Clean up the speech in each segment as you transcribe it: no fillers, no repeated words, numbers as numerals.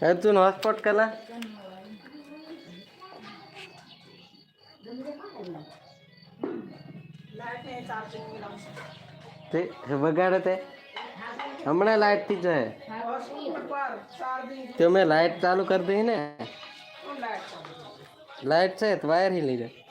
अजून हॉटस्पॉट कला ते बगाड़े थे हमने लाइट थी जो है तो मैं लाइट चालू कर दी ना लाइट से तो वायर ही ली जाए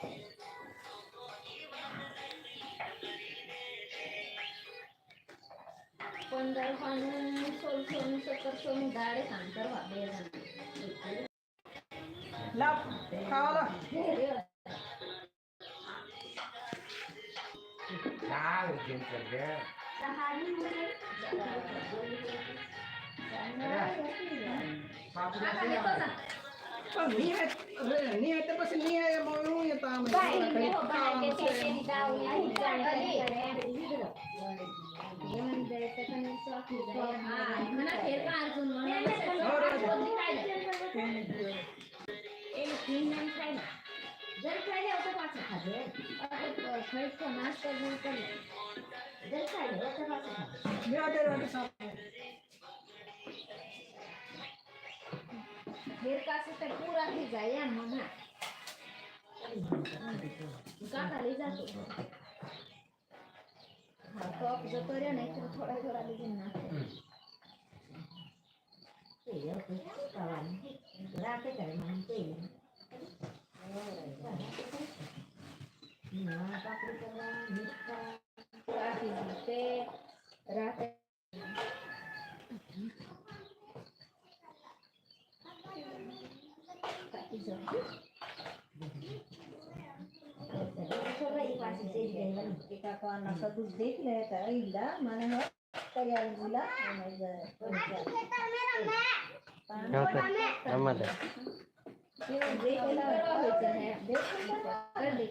पूरा थी जाए मना काका ले जातो हाँ तो आप जो करे नहीं तो थोड़ा थोड़ा लेकिन ना ये तो कावान राते करे मानते ना पापड़ी करना मिठा राते जीते राते काटी जो kita ko anak satu date le ta illa mane ho kaya gula amada ये देख ला होता है देख कर दे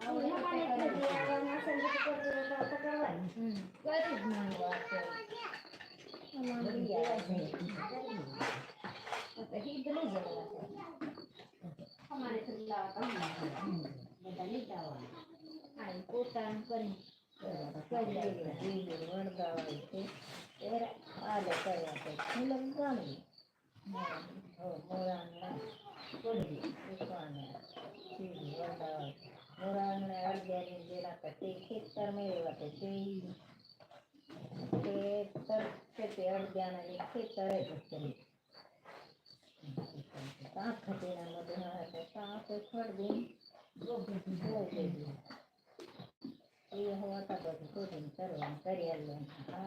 और हमारे घर में आवा ना संग कर करवा कर ना बात हमारी याद है तो ही बने जरा हमारे सल्ला का बदली दावा आई कोटान कर वरदावा इथे तेरा आले कराते लंगाम हो मोरांना कोडी दुकाने सीधी वरदावा मोरांना अर्ध्याने दिला का ते खेतर मिळवते ते अर्ध्याने खेतर आहे खाते ना मध्ये साफ छोड़ दी ये हवा का तो दिन करवा करियल आ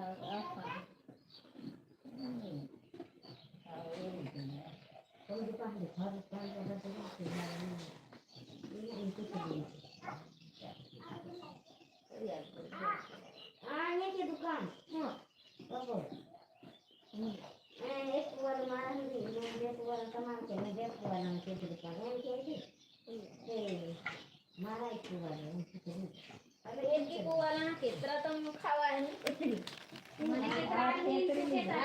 कोई दुकान में हर दुकान का आने की दुकान हां बाबू एक वाला मारा नहीं एक वाला सामान के मैं एक वाला के दुकान है के मारा एक वाला अरे एक ही वाला ना कितना तुम खावा है मैंने कितना